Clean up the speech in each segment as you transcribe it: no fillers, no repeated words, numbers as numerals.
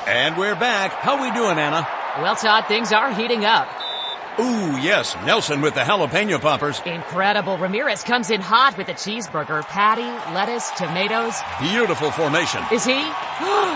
And we're back. How we doing, Anna? Well, Todd, things are heating up. Ooh, yes, Nelson with the jalapeno poppers. Incredible. Ramirez comes in hot with a cheeseburger, patty, lettuce, tomatoes. Beautiful formation. Is he?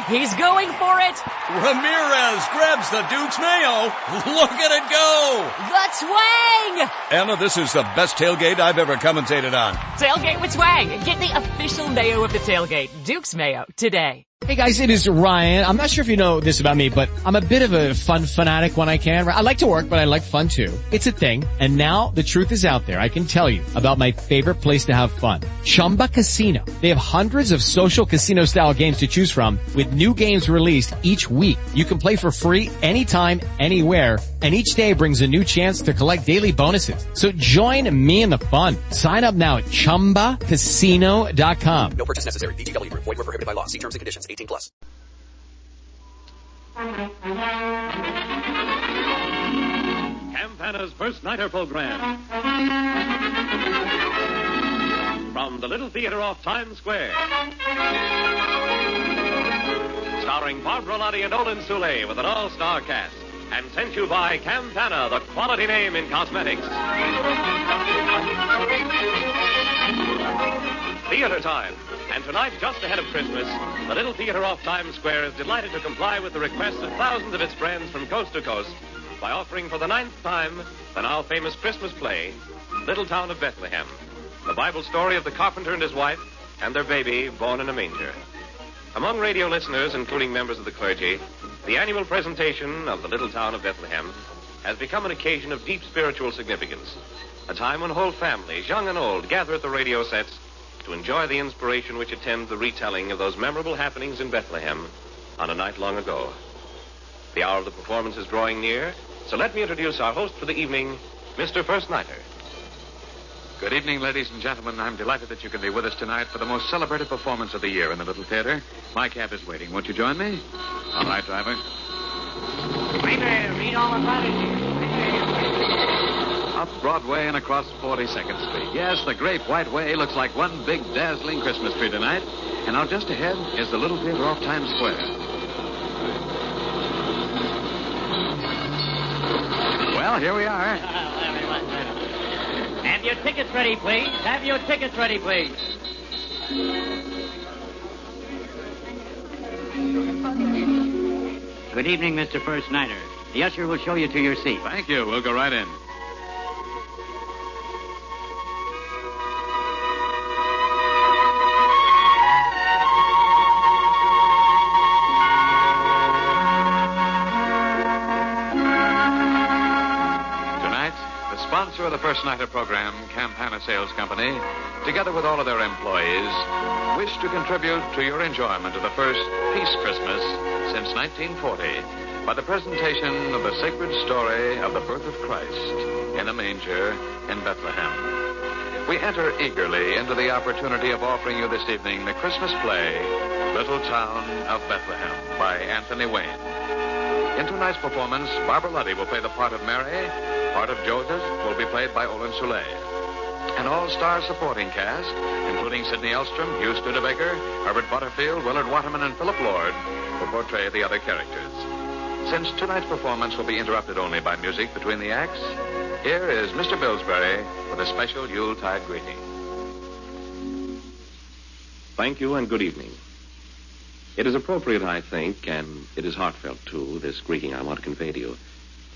He's going for it. Ramirez grabs the Duke's mayo. Look at it go. The twang. Anna, this is the best tailgate I've ever commentated on. Tailgate with twang. Get the official mayo of the tailgate. Duke's mayo today. Hey guys, it is Ryan. I'm not sure if you know this about me, but I'm a bit of a fun fanatic when I can. I like to work, but I like fun too. It's a thing. And now the truth is out there. I can tell you about my favorite place to have fun. Chumba Casino. They have hundreds of social casino style games to choose from with new games released each week. You can play for free anytime, anywhere. And each day brings a new chance to collect daily bonuses. So join me in the fun. Sign up now at ChumbaCasino.com. No purchase necessary. VGW Group. Void where prohibited by law. See terms and conditions. 18+. Campana's First Nighter program. From the Little Theater off Times Square. Starring Barbara Lotti and Olin Soule with an all-star cast. And sent you by Campana, the quality name in cosmetics. Theater time. And tonight, just ahead of Christmas, the Little Theater off Times Square is delighted to comply with the requests of thousands of its friends from coast to coast by offering for the 9th time the now famous Christmas play, Little Town of Bethlehem, the Bible story of the carpenter and his wife and their baby born in a manger. Among radio listeners, including members of the clergy, the annual presentation of the Little Town of Bethlehem has become an occasion of deep spiritual significance, a time when whole families, young and old, gather at the radio sets to enjoy the inspiration which attends the retelling of those memorable happenings in Bethlehem on a night long ago. The hour of the performance is drawing near, so let me introduce our host for the evening, Mr. First Nighter. Good evening, ladies and gentlemen. I'm delighted that you can be with us tonight for the most celebrated performance of the year in the Little Theater. My cab is waiting. Won't you join me? All right, driver. Waiter, read all about it. Up Broadway and across 42nd Street. Yes, the Great White Way looks like one big, dazzling Christmas tree tonight. And now just ahead is the Little Theater off Times Square. Well, here we are. Have your tickets ready, please. Have your tickets ready, please. Good evening, Mr. First Nighter. The usher will show you to your seat. Thank you. We'll go right in. Sponsor of the First Nighter program, Campana Sales Company, together with all of their employees, wish to contribute to your enjoyment of the first Peace Christmas since 1940 by the presentation of the sacred story of the birth of Christ in a manger in Bethlehem. We enter eagerly into the opportunity of offering you this evening the Christmas play, Little Town of Bethlehem, by Anthony Wayne. In tonight's performance, Barbara Lotti will play the part of Mary. Part of Joseph will be played by Olin Soule. An all-star supporting cast, including Sidney Elstrom, Hugh Studebaker, Herbert Butterfield, Willard Waterman, and Philip Lord, will portray the other characters. Since tonight's performance will be interrupted only by music between the acts, here is Mr. Billsbury with a special Yuletide greeting. Thank you and good evening. It is appropriate, I think, and it is heartfelt, too, this greeting I want to convey to you.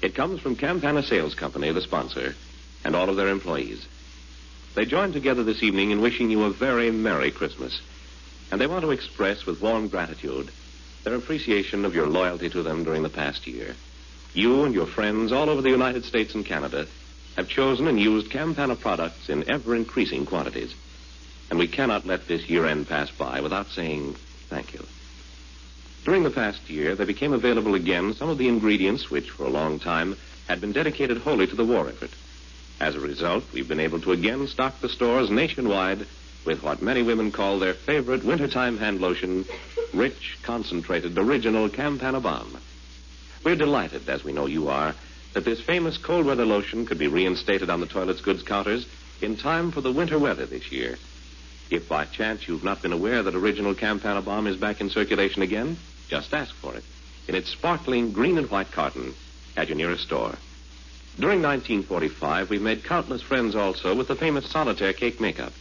It comes from Campana Sales Company, the sponsor, and all of their employees. They join together this evening in wishing you a very Merry Christmas, and they want to express with warm gratitude their appreciation of your loyalty to them during the past year. You and your friends all over the United States and Canada have chosen and used Campana products in ever-increasing quantities, and we cannot let this year-end pass by without saying thank you. During the past year, there became available again some of the ingredients which, for a long time, had been dedicated wholly to the war effort. As a result, we've been able to again stock the stores nationwide with what many women call their favorite wintertime hand lotion, rich, concentrated, original Campana Balm. We're delighted, as we know you are, that this famous cold weather lotion could be reinstated on the toilet's goods counters in time for the winter weather this year. If by chance you've not been aware that original Campana Balm is back in circulation again, just ask for it. in its sparkling green and white carton at your nearest store. During 1945, we made countless friends also with the famous Solitaire Cake Makeup.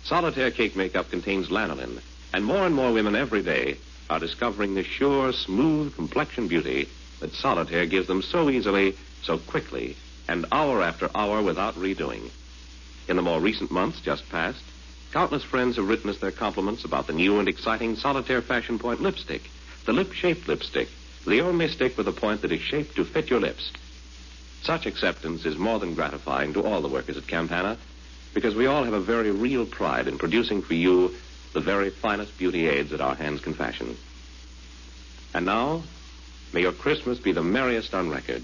Solitaire Cake Makeup contains lanolin, and more women every day are discovering the sure, smooth complexion beauty that Solitaire gives them so easily, so quickly, and hour after hour without redoing. In the more recent months just past, countless friends have written us their compliments about the new and exciting Solitaire Fashion Point lipstick, the lip-shaped lipstick, the only stick with a point that is shaped to fit your lips. Such acceptance is more than gratifying to all the workers at Campana, because we all have a very real pride in producing for you the very finest beauty aids that our hands can fashion. And now, may your Christmas be the merriest on record,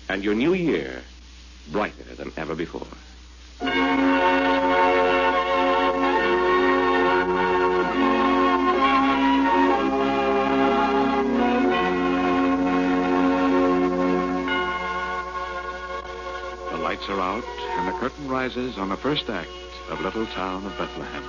and your new year brighter than ever before. The lights are out, and the curtain rises on the first act of Little Town of Bethlehem.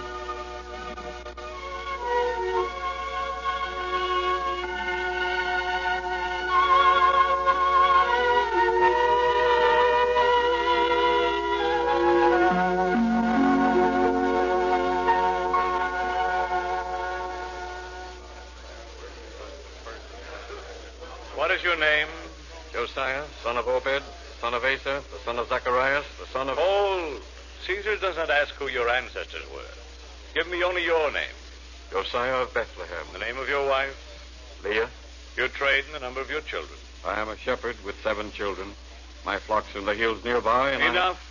What is your name? Josiah, son of Obed, son of Asa, the son of Zacharias, the son of... Hold! Caesar does not ask who your ancestors were. Give me only your name. Josiah of Bethlehem. The name of your wife, Leah. your trade, and the number of your children. I am a shepherd with 7 children. My flock's in the hills nearby, and Enough.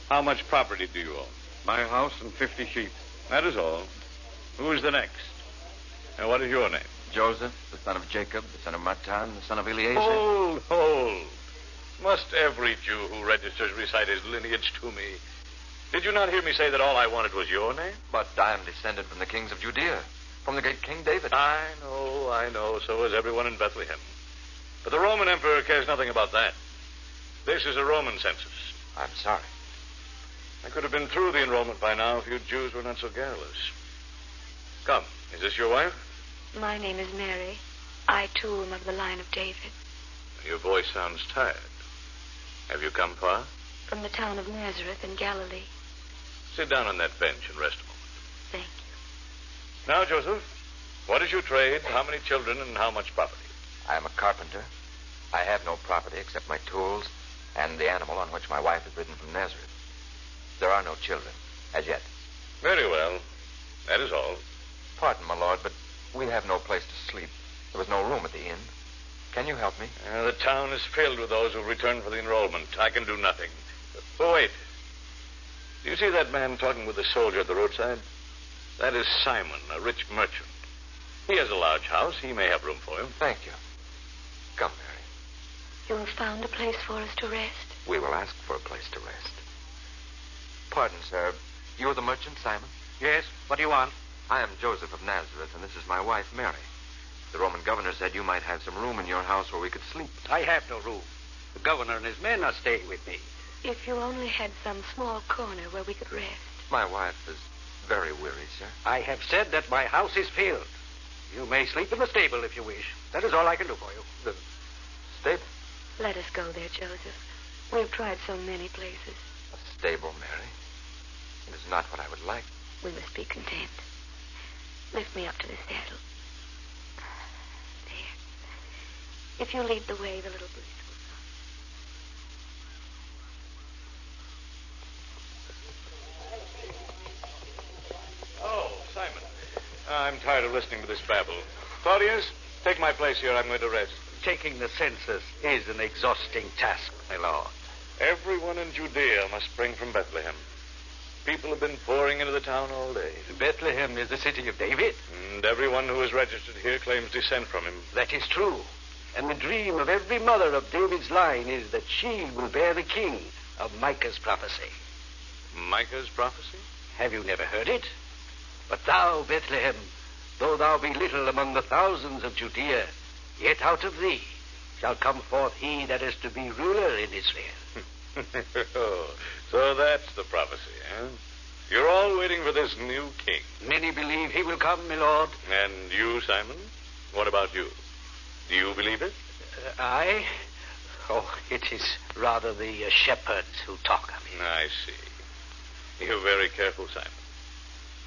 How much property do you own? my house and 50 sheep. That is all. Who is the next? And what is your name? Joseph, the son of Jacob, the son of Matan, the son of Eliezer. Hold. Must every Jew who registers recite his lineage to me? Did you not hear me say that all I wanted was your name? But I am descended from the kings of Judea, from the great King David. I know. So is everyone in Bethlehem. But the Roman emperor cares nothing about that. This is a Roman census. I'm sorry. I could have been through the enrollment by now if you Jews were not so garrulous. Come, is this your wife? My name is Mary. I, too, am of the line of David. Your voice sounds tired. Have you come far? From the town of Nazareth in Galilee. Sit down on that bench and rest a moment. Thank you. Now, Joseph, what is your trade, how many children, and how much property? I am a carpenter. I have no property except my tools and the animal on which my wife is ridden from Nazareth. There are no children, as yet. Very well. That is all. Pardon, my lord, but we have no place to sleep. There was no room at the inn. Can you help me? The town is filled with those who return for the enrollment. I can do nothing. Oh, wait. Do you see that man talking with the soldier at the roadside? That is Simon, a rich merchant. He has a large house. He may have room for him. Thank you. Come, Mary. You have found a place for us to rest? We will ask for a place to rest. Pardon, sir. You're the merchant, Simon? Yes, what do you want? I am Joseph of Nazareth, and this is my wife, Mary. The Roman governor said you might have some room in your house where we could sleep. I have no room. The governor and his men are staying with me. If you only had some small corner where we could rest. My wife is very weary, sir. I have said that my house is filled. You may sleep in the stable if you wish. That is all I can do for you. The stable? Let us go there, Joseph. We have tried so many places. A stable, Mary? It is not what I would like. We must be content. Lift me up to the saddle. There. If you lead the way, the little breeze will come. Oh, Simon. I'm tired of listening to this babble. Claudius, take my place here. I'm going to rest. Taking the census is an exhausting task, my lord. Everyone in Judea must spring from Bethlehem. People have been pouring into the town all day. Bethlehem is the city of David. And everyone who is registered here claims descent from him. That is true. And the dream of every mother of David's line is that she will bear the king of Micah's prophecy. Micah's prophecy? Have you never heard it? But thou, Bethlehem, though thou be little among the thousands of Judea, yet out of thee shall come forth he that is to be ruler in Israel. So that's the prophecy, eh? You're all waiting for this new king. Many believe he will come, my lord. And you, Simon? What about you? Do you believe it? I? Oh, it is rather the shepherds who talk of it. I see. You're very careful, Simon.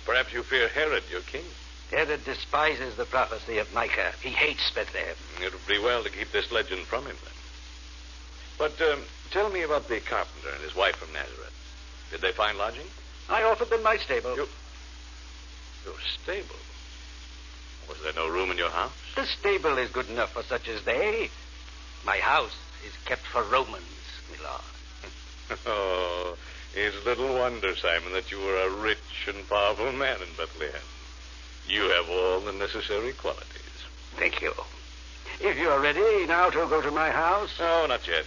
Perhaps you fear Herod, your king. Herod despises the prophecy of Micah. He hates Bethlehem. It would be well to keep this legend from him, then. But tell me about the carpenter and his wife from Nazareth. Did they find lodging? I offered them my stable. Your stable? Was there no room in your house? The stable is good enough for such as they. My house is kept for Romans, my lord. Oh, it's little wonder, Simon, that you were a rich and powerful man in Bethlehem. You have all the necessary qualities. Thank you. If you are ready now to go to my house... No, not yet.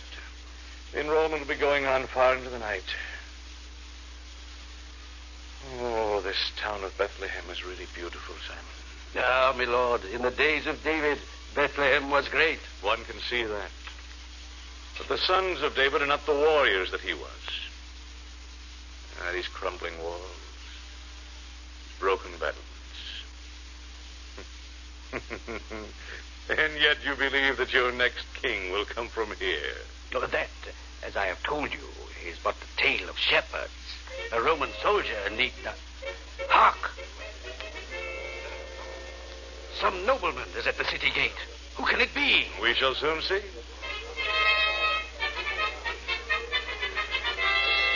The enrollment will be going on far into the night. Oh, this town of Bethlehem is really beautiful, Simon. Ah, my lord, in the days of David, Bethlehem was great. One can see that. But the sons of David are not the warriors that he was. These crumbling walls, broken battlements. And yet you believe that your next king will come from here. That, as I have told you, is but the tale of shepherds. A Roman soldier need not... Hark! Some nobleman is at the city gate. Who can it be? We shall soon see.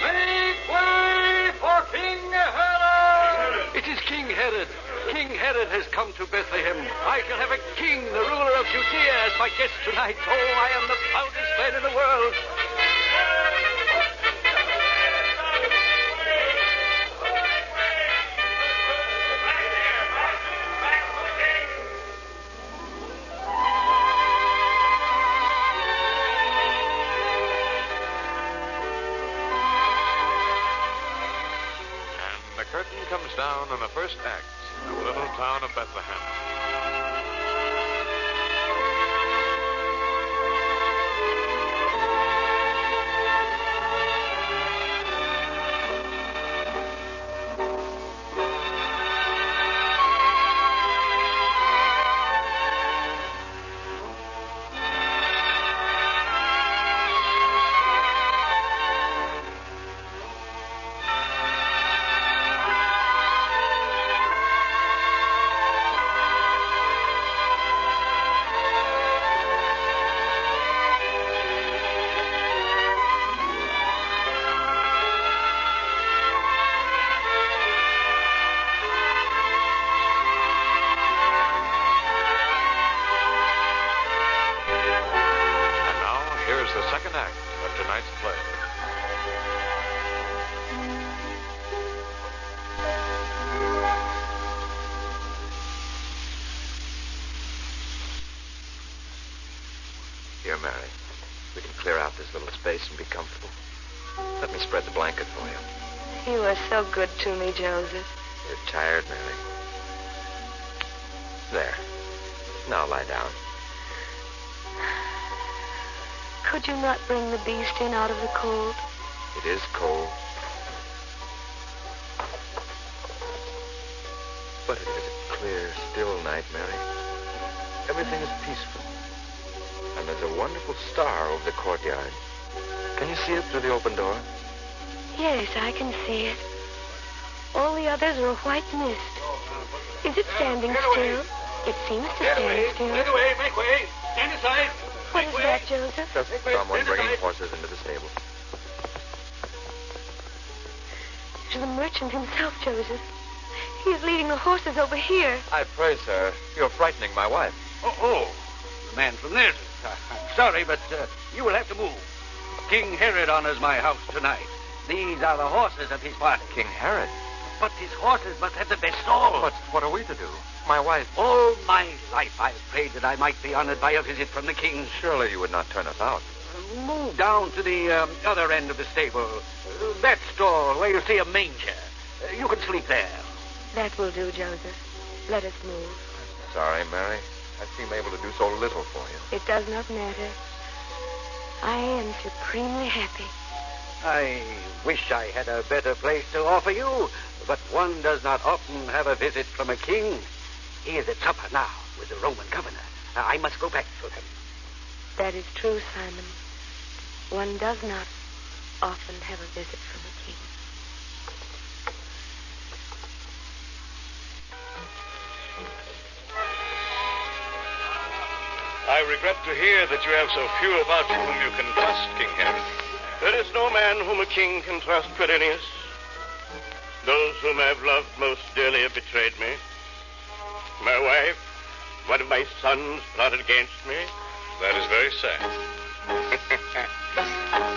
Make way for King Herod! It is King Herod. King Herod has come to Bethlehem. I shall have a king, the ruler of Judea, as my guest tonight. Oh, I am the proudest man in the world. And the curtain comes down on the first act of the little town of Bethlehem. Here, Mary. We can clear out this little space and be comfortable. Let me spread the blanket for you. You are so good to me, Joseph. You're tired, Mary. There. Now lie down. Could you not bring the beast in out of the cold? It is cold. But it is a clear, still night, Mary. Everything is peaceful. And there's a wonderful star over the courtyard. Can you see it through the open door? Yes, I can see it. All the others are a white mist. Is it standing still? It seems to stand still. Get away, make way. Stand aside. What is that, Joseph? Just someone bringing horses into the stable. It's the merchant himself, Joseph. He is leading the horses over here. I pray, sir, you're frightening my wife. Oh, the man from Nazareth. I'm sorry, but you will have to move. King Herod honors my house tonight. These are the horses of his party. King Herod? But his horses must have the best stall. But what are we to do? My wife... All my life I've prayed that I might be honored by a visit from the king. Surely you would not turn us out. Move down to the other end of the stable. That stall where you see a manger. You can sleep there. That will do, Joseph. Let us move. Sorry, Mary. I seem able to do so little for you. It does not matter. I am supremely happy. I wish I had a better place to offer you, but one does not often have a visit from a king. He is at supper now with the Roman governor. I must go back to them. That is true, Simon. One does not often have a visit from a king. I regret to hear that you have so few about you whom you can trust, King Henry. There is no man whom a king can trust, Quirinius. Those whom I have loved most dearly have betrayed me. My wife, one of my sons, plotted against me. That is very sad.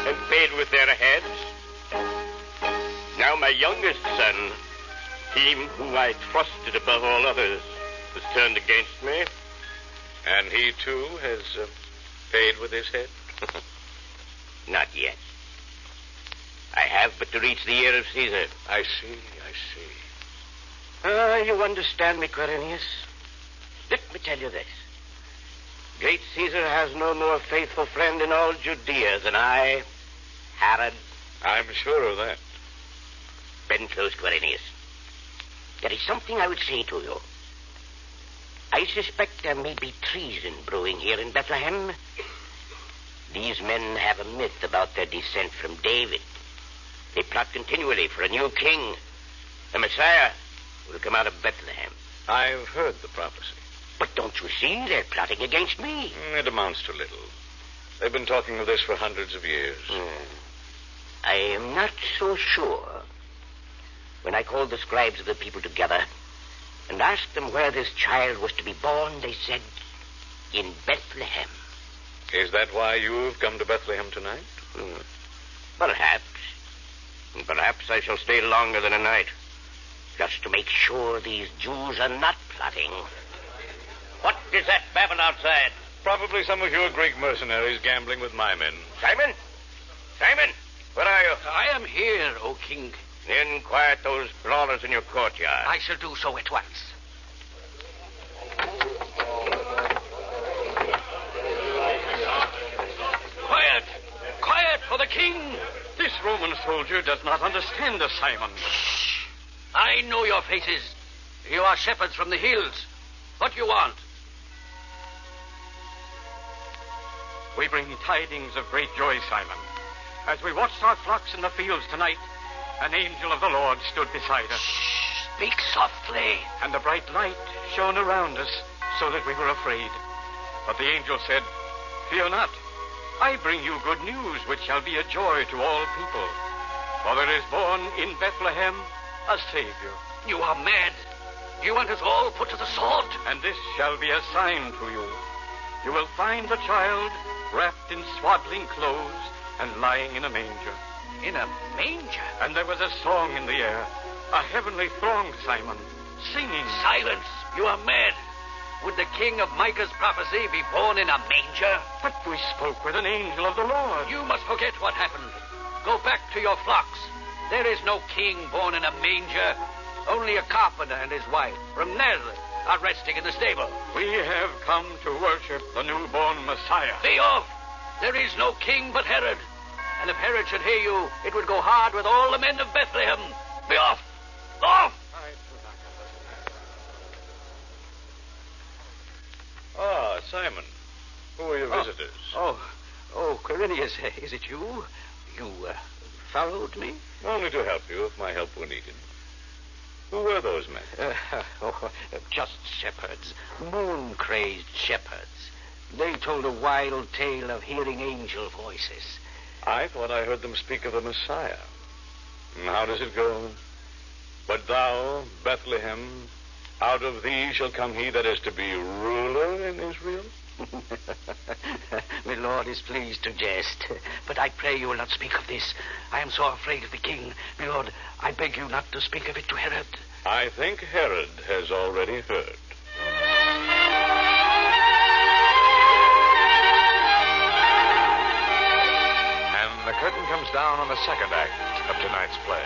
And paid with their heads. Now my youngest son, him who I trusted above all others, has turned against me. And he, too, has paid with his head? Not yet. I have but to reach the ear of Caesar. I see. You understand me, Quirinius. Let me tell you this. Great Caesar has no more faithful friend in all Judea than I, Herod. I'm sure of that. Bend close, Quirinius. There is something I would say to you. I suspect there may be treason brewing here in Bethlehem. These men have a myth about their descent from David. They plot continually for a new king. The Messiah will come out of Bethlehem. I've heard the prophecy. But don't you see? They're plotting against me. It amounts to little. They've been talking of this for hundreds of years. I am not so sure. When I called the scribes of the people together and asked them where this child was to be born, they said, in Bethlehem. Is that why you've come to Bethlehem tonight? Perhaps. And perhaps I shall stay longer than a night, just to make sure these Jews are not plotting. What is that babble outside? Probably some of your Greek mercenaries gambling with my men. Simon? Simon, where are you? I am here, O king. Then quiet those brawlers in your courtyard. I shall do so at once. Quiet! Quiet for the king! This Roman soldier does not understand us, Simon. I know your faces. You are shepherds from the hills. What do you want? We bring tidings of great joy, Simon. As we watched our flocks in the fields tonight, an angel of the Lord stood beside us. Speak softly. And the bright light shone around us so that we were afraid. But the angel said, "Fear not. I bring you good news, which shall be a joy to all people. For there is born in Bethlehem a Savior." You are mad. You want us all put to the sword? "And this shall be a sign to you. You will find the child wrapped in swaddling clothes and lying in a manger." In a manger? And there was a song in the air, a heavenly throng, Simon, singing. Silence! You are mad. Would the king of Micah's prophecy be born in a manger? But we spoke with an angel of the Lord. You must forget what happened. Go back to your flocks. There is no king born in a manger. Only a carpenter and his wife from Nazareth are resting in the stable. We have come to worship the newborn Messiah. Be off! There is no king but Herod. And if Herod should hear you, it would go hard with all the men of Bethlehem. Be off! Off! Ah, Simon. Who are your visitors? Oh, Quirinius, is it you? You followed me? Only to help you if my help were needed. Who were those men? Just shepherds, moon-crazed shepherds. They told a wild tale of hearing angel voices. I thought I heard them speak of the Messiah. And how does it go? But thou, Bethlehem, out of thee shall come he that is to be ruler in Israel? My lord is pleased to jest, but I pray you will not speak of this. I am so afraid of the king. My lord, I beg you not to speak of it to Herod. I think Herod has already heard. And the curtain comes down on the second act of tonight's play.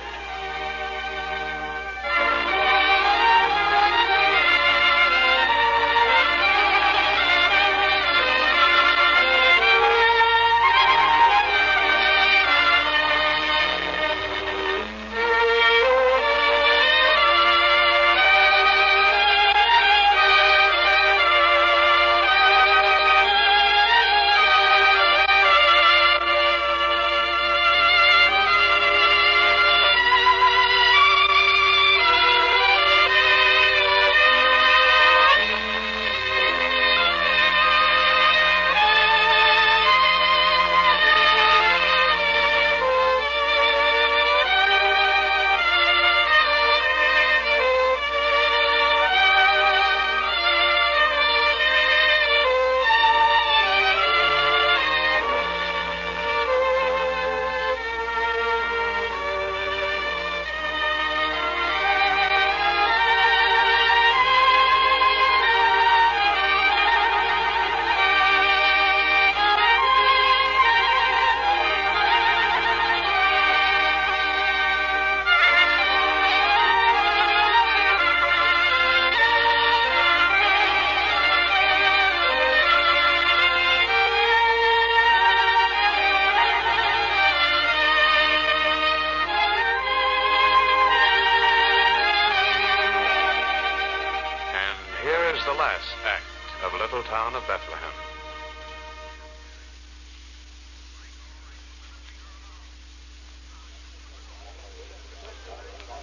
of little town of Bethlehem.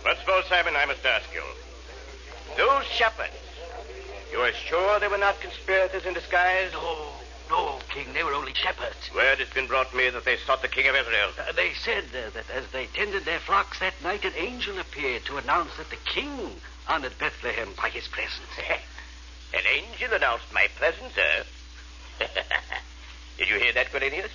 Once more, Simon, I must ask you. Those shepherds, you are sure they were not conspirators in disguise? No, King. They were only shepherds. Word has been brought me that they sought the King of Israel. They said that as they tended their flocks that night, an angel appeared to announce that the king honored Bethlehem by his presence. An angel announced my presence, sir. Did you hear that, Cornelius?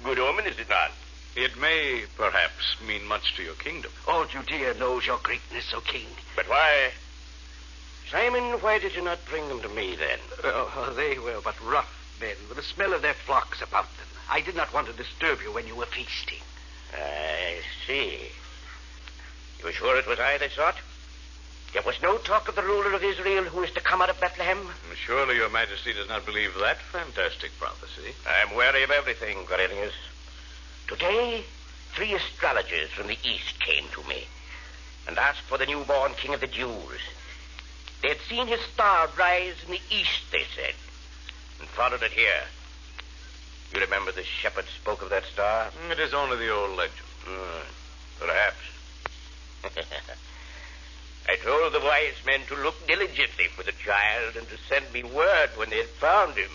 Good omen, is it not? It may, perhaps, mean much to your kingdom. All Judea knows your greatness, O king. But why... Simon, why did you not bring them to me, then? They were but rough men, with the smell of their flocks about them. I did not want to disturb you when you were feasting. I see. You were sure it was I they sought? There was no talk of the ruler of Israel who is to come out of Bethlehem? Surely your majesty does not believe that fantastic prophecy. I'm wary of everything, Cornelius. Today, 3 astrologers from the east came to me and asked for the newborn king of the Jews. They had seen his star rise in the east, they said, and followed it here. You remember the shepherd spoke of that star? It is only the old legend. Perhaps. I told the wise men to look diligently for the child and to send me word when they had found him,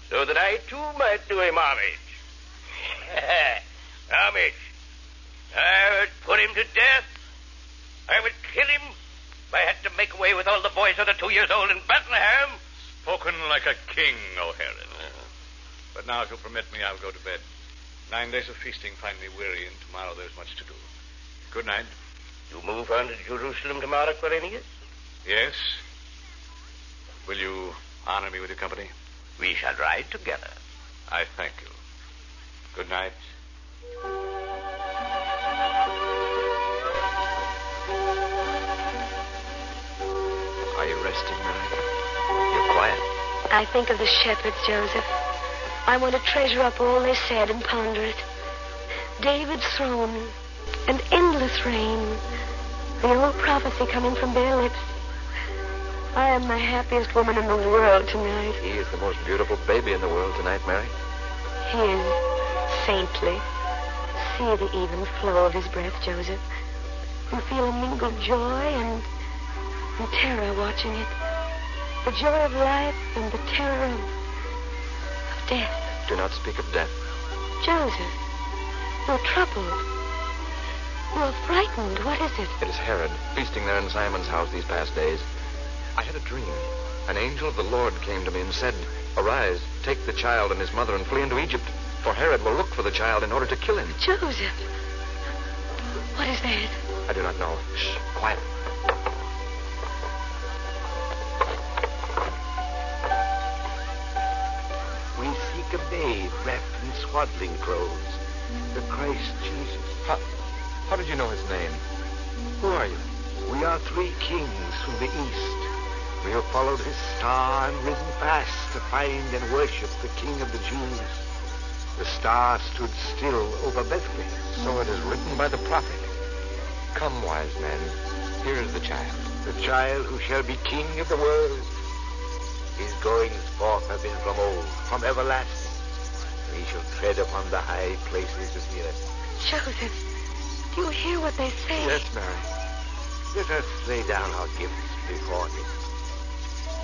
so that I too might do him homage. Homage. I would put him to death. I would kill him if I had to make away with all the boys under 2 years old in Bethlehem. Spoken like a king, O Herod. But now, if you'll permit me, I'll go to bed. 9 days of feasting find me weary, and tomorrow there's much to do. Good night. You move on to Jerusalem tomorrow, Cornelius? Yes. Will you honor me with your company? We shall ride together. I thank you. Good night. Are you resting, Mary? You're quiet. I think of the shepherds, Joseph. I want to treasure up all they said and ponder it. David's throne, and endless reign. The old prophecy coming from their lips. I am the happiest woman in the world tonight. He is the most beautiful baby in the world tonight, Mary. He is saintly. See the even flow of his breath, Joseph. You feel a mingled joy and terror watching it. The joy of life and the terror of death. Do not speak of death. Joseph, you're troubled. You're frightened. What is it? It is Herod, feasting there in Simon's house these past days. I had a dream. An angel of the Lord came to me and said, "Arise, take the child and his mother and flee into Egypt, for Herod will look for the child in order to kill him." Joseph, what is that? I do not know. Shh, quiet. We seek a babe wrapped in swaddling clothes, the Christ Jesus. How did you know his name? Who are you? We are 3 kings from the east. We have followed his star and ridden fast to find and worship the King of the Jews. The star stood still over Bethlehem. So it is written by the prophet. Come, wise men, here is the child. The child who shall be king of the world. His goings forth have been from old, from everlasting. He shall tread upon the high places of the earth. Joseph, do you hear what they say? Yes, Mary. Let us lay down our gifts before him.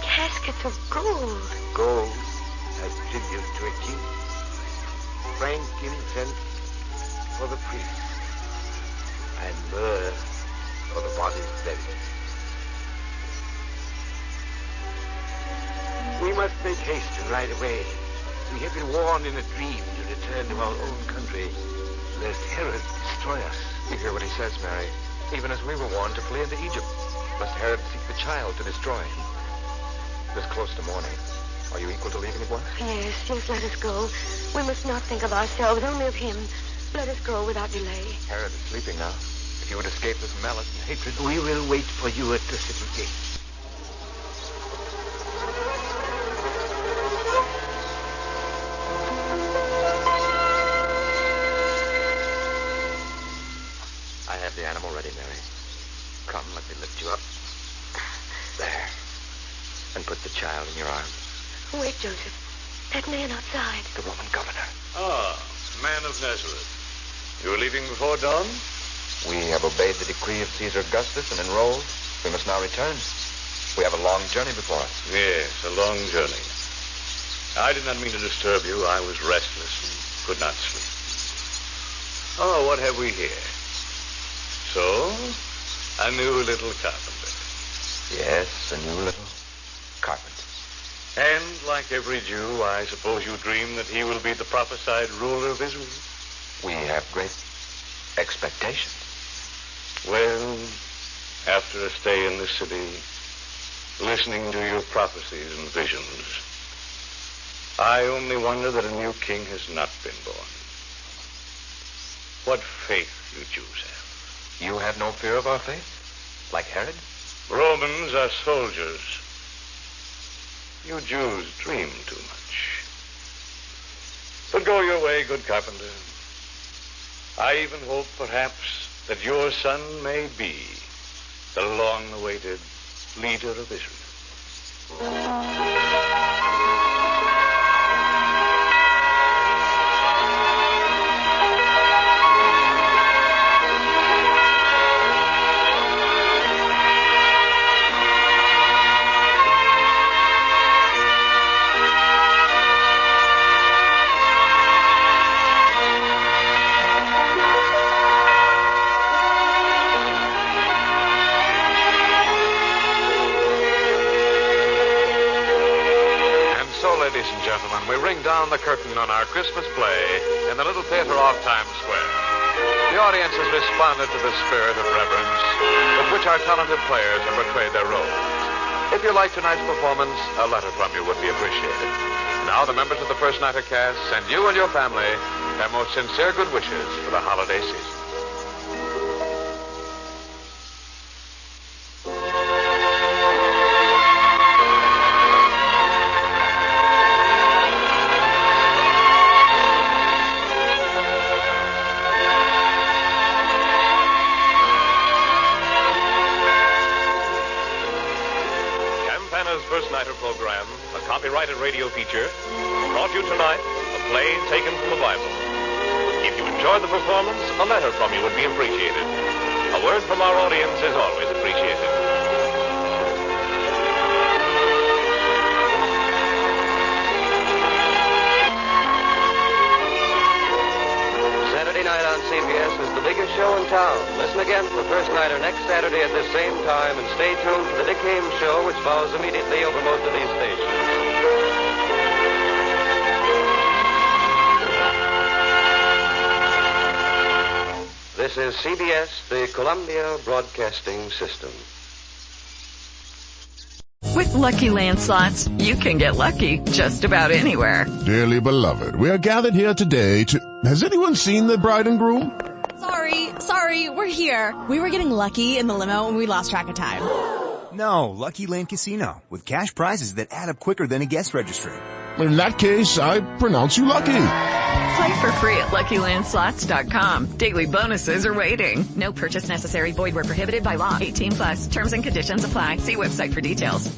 Caskets of gold. Gold as tribute to a king. Frankincense for the priest. And myrrh for the body's buried. We must make haste and ride away. We have been warned in a dream to return to our own country, lest Herod destroy us. You hear what he says, Mary. Even as we were warned to flee into Egypt, lest Herod seek the child to destroy him. It is close to morning. Are you equal to leaving at once? Yes, let us go. We must not think of ourselves, only of him. Let us go without delay. Herod is sleeping now. If you would escape this malice and hatred... We will wait for you at the city gate. I have the animal ready, Mary. Come, let me lift you up. There. And put the child in your arms. Wait, Joseph. That man outside. The Roman governor. Ah, man of Nazareth. You are leaving before dawn? We have obeyed the decree of Caesar Augustus and enrolled. We must now return. We have a long journey before us. Yes, a long journey. I did not mean to disturb you. I was restless and could not sleep. Oh, what have we here? So, a new little carpenter. Yes, a new little carpenter. And like every Jew, I suppose you dream that he will be the prophesied ruler of Israel? We have great expectations. Well, after a stay in the city, listening to your prophecies and visions, I only wonder that a new king has not been born. What faith you Jews have. You have no fear of our faith? Like Herod? Romans are soldiers. You Jews dream too much. But go your way, good carpenter. I even hope, perhaps, that your son may be the long-awaited leader of Israel. Ladies and gentlemen, we ring down the curtain on our Christmas play in the little theater off Times Square. The audience has responded to the spirit of reverence with which our talented players have portrayed their roles. If you like tonight's performance, a letter from you would be appreciated. Now, the members of the First Nighter cast send you and your family their most sincere good wishes for the holiday season. First Nighter program, a copyrighted radio feature, brought you tonight a play taken from the Bible. If you enjoyed the performance, a letter from you would be appreciated. A word from our audience is always appreciated. Saturday night on CBS is the biggest show in town. Listen again for First Nighter next Saturday at this same time, and stay tuned for the Dick Haymes Show, which follows immediately over most of these stations. This is CBS, the Columbia Broadcasting System. With Lucky Land Slots, you can get lucky just about anywhere. Dearly beloved, we are gathered here today to... Has anyone seen the bride and groom? Sorry, we're here. We were getting lucky in the limo and we lost track of time. No, Lucky Land Casino, with cash prizes that add up quicker than a guest registry. In that case, I pronounce you lucky. Play for free at LuckyLandSlots.com. Daily bonuses are waiting. No purchase necessary. Void where prohibited by law. 18+. Terms and conditions apply. See website for details.